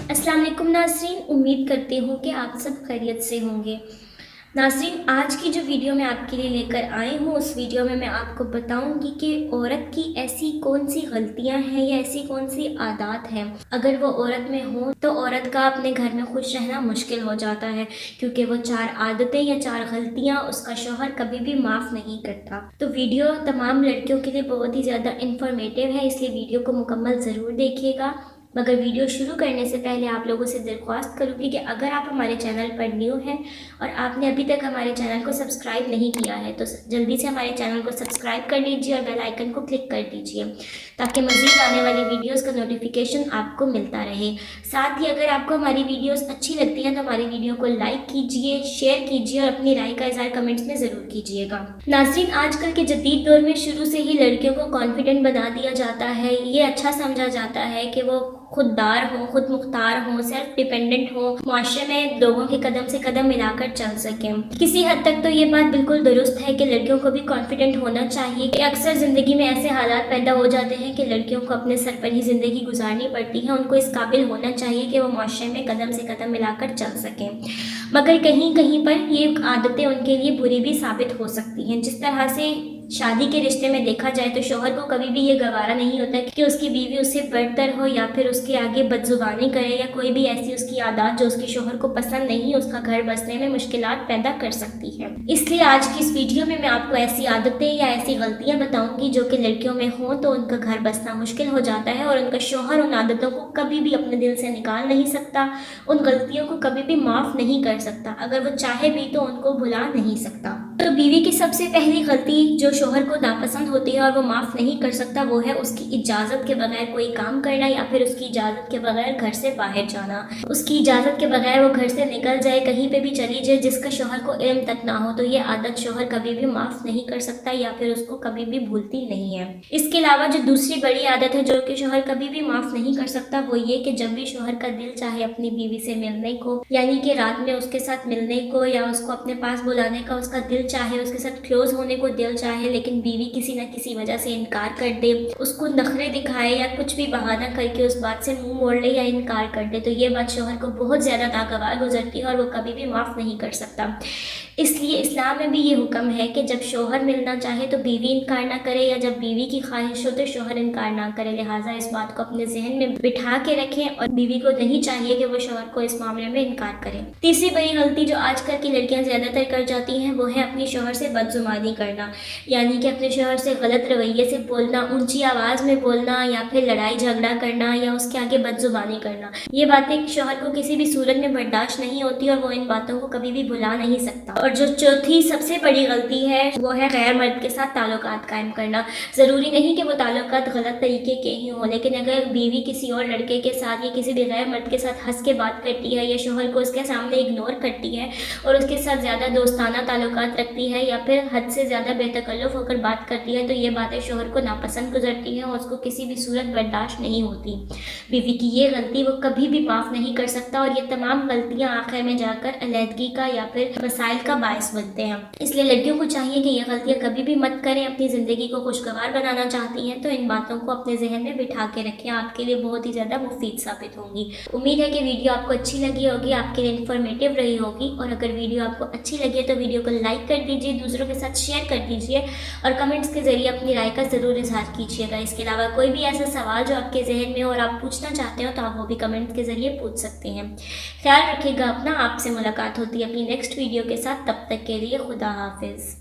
अस्सलाम वालेकुम नाज़रीन, उम्मीद करती हूँ कि आप सब खैरियत से होंगे। नाज़रीन, आज की जो वीडियो मैं आपके लिए लेकर आई हूँ, उस वीडियो में मैं आपको बताऊँगी कि औरत की ऐसी कौन सी गलतियाँ हैं या ऐसी कौन सी आदत हैं, अगर वो औरत में हो तो औरत का अपने घर में खुश रहना मुश्किल हो जाता है, क्योंकि वो 4 आदतें या 4 गलतियाँ उसका शौहर कभी भी माफ़ नहीं करता। तो वीडियो तमाम लड़कियों के लिए बहुत ही ज़्यादा इन्फॉर्मेटिव है, इसलिए वीडियो को मुकम्मल ज़रूर देखिएगा। मगर वीडियो शुरू करने से पहले आप लोगों से दरख्वास्त करूँगी कि अगर आप हमारे चैनल पर न्यू हैं और आपने अभी तक हमारे चैनल को सब्सक्राइब नहीं किया है तो जल्दी से हमारे चैनल को सब्सक्राइब कर लीजिए और बेल आइकन को क्लिक कर दीजिए, ताकि मज़ीद आने वाली वीडियोस का नोटिफिकेशन आपको मिलता रहे। साथ ही अगर आपको हमारी वीडियोस अच्छी लगती हैं तो हमारी वीडियो को लाइक कीजिए, शेयर कीजिए और अपनी राय का इज़हार कमेंट्स में ज़रूर कीजिएगा। नाज़रीन, आजकल के जदीद दौर में शुरू से ही लड़कियों को कॉन्फिडेंट बना दिया जाता है। ये अच्छा समझा जाता है कि वो खुददार हो, खुद मुख्तार हो, सेल्फ डिपेंडेंट हो, माशरे में लोगों के कदम से कदम मिलाकर चल सकें। किसी हद तक तो ये बात बिल्कुल दुरुस्त है कि लड़कियों को भी कॉन्फिडेंट होना चाहिए कि अक्सर ज़िंदगी में ऐसे हालात पैदा हो जाते हैं कि लड़कियों को अपने सर पर ही ज़िंदगी गुजारनी पड़ती है। उनको इस काबिल होना चाहिए कि वो माशरे में कदम से कदम मिलाकर चल सकें। मगर कहीं कहीं पर ये आदतें उनके लिए बुरी भी साबित हो सकती हैं। जिस तरह से शादी के रिश्ते में देखा जाए तो शौहर को कभी भी ये गवारा नहीं होता कि उसकी बीवी उससे बढ़तर हो या फिर उसके आगे बदजुबानी करे या कोई भी ऐसी उसकी आदत जो उसके शौहर को पसंद नहीं उसका घर बसने में मुश्किलात पैदा कर सकती है। इसलिए आज की इस वीडियो में मैं आपको ऐसी आदतें या ऐसी गलतियां बताऊंगी जो कि लड़कियों में हो तो उनका घर बसना मुश्किल हो जाता है और उनका शौहर उन आदतों को कभी भी अपने दिल से निकाल नहीं सकता, उन गलतियों को कभी भी माफ़ नहीं कर सकता। अगर वो चाहे भी तो उनको भुला नहीं सकता। तो बीवी की सबसे पहली गलती जो शौहर को नापसंद होती है और वो माफ़ नहीं कर सकता, वो है उसकी इजाज़त के बगैर कोई काम करना या फिर उसकी इजाज़त के बगैर घर से बाहर जाना। उसकी इजाज़त के बगैर वो घर से निकल जाए, कहीं पे भी चली जाए जिसका शौहर को इल्म तक ना हो, तो ये आदत शौहर कभी भी माफ़ नहीं कर सकता या फिर उसको कभी भी भूलती नहीं है। इसके अलावा जो दूसरी बड़ी आदत है जो कि शौहर कभी भी माफ़ नहीं कर सकता, वो ये कि जब भी शौहर का दिल चाहे अपनी बीवी से मिलने को, यानी कि रात में उसके साथ मिलने को या उसको अपने पास बुलाने का उसका दिल चाहे, उसके साथ क्लोज होने को दिल चाहे, लेकिन बीवी किसी न किसी वजह से इनकार कर दे, उसको नखरे दिखाए या कुछ भी बहाना करके उस बात से मुंह मोड़ ले या इनकार कर दे, तो ये बात शौहर को बहुत ज़्यादा नागवार गुजरती है और वो कभी भी माफ़ नहीं कर सकता। इसलिए इस्लाम में भी ये हुक्म है कि जब शौहर मिलना चाहे तो बीवी इनकार ना करे या जब बीवी की ख्वाहिश हो तो शौहर इनकार ना करे। लिहाजा इस बात को अपने जहन में बिठा के रखें और बीवी को नहीं चाहिए कि वो शौहर को इस मामले में इनकार करे। तीसरी बड़ी गलती जो आजकल की लड़कियां ज़्यादातर कर जाती हैं वो है अपने शौहर से बदजुबानी करना, यानी कि अपने शौहर से गलत रवैये से बोलना, ऊंची आवाज़ में बोलना या फिर लड़ाई झगड़ा करना या उसके आगे बदजुबानी करना। ये बातें शौहर को किसी भी सूरत में बर्दाश्त नहीं होती और वो इन बातों को कभी भी भुला नहीं सकता। और जो चौथी सबसे बड़ी गलती है वो है गैर मर्द के साथ ताल्लुकात कायम करना। ज़रूरी नहीं कि वो ताल्लुकात गलत तरीके के ही हों, लेकिन अगर बीवी किसी और लड़के के साथ या किसी भी गैर मर्द के साथ हंस के बात करती है या शौहर को उसके सामने इग्नोर करती है और उसके साथ ज़्यादा दोस्ताना ताल्लुकात रखती है या फिर हद से ज़्यादा बेतकल्लुफ़ होकर बात करती है, तो ये बातें शौहर को नापसंद गुजरती हैं और उसको किसी भी सूरत बर्दाश्त नहीं होती। बीवी की ये गलती वो कभी भी माफ़ नहीं कर सकता और ये तमाम गलतियाँ आखिर में जाकर अलहदगी का या फिर मसाइल का बायस बनते हैं। इसलिए लड़कियों को चाहिए कि ये गलतियाँ कभी भी मत करें। अपनी ज़िंदगी को खुशगवार बनाना चाहती हैं तो इन बातों को अपने जहन में बिठा के रखें, आपके लिए बहुत ही ज़्यादा मुफीद साबित होंगी। उम्मीद है कि वीडियो आपको अच्छी लगी होगी, आपके लिए इन्फॉर्मेटिव रही होगी, और अगर वीडियो आपको अच्छी लगी है तो वीडियो को लाइक कर दीजिए, दूसरों के साथ शेयर कर दीजिए और कमेंट्स के ज़रिए अपनी राय का ज़रूर इजहार कीजिएगा। इसके अलावा कोई भी ऐसा सवाल जो आपके जहन में हो और आप पूछना चाहते हो तो आप वो भी कमेंट्स के ज़रिए पूछ सकते हैं। ख्याल रखिएगा अपना, आपसे मुलाकात होती है अपनी नेक्स्ट वीडियो के साथ। तब तक के लिए खुदा हाफिज़।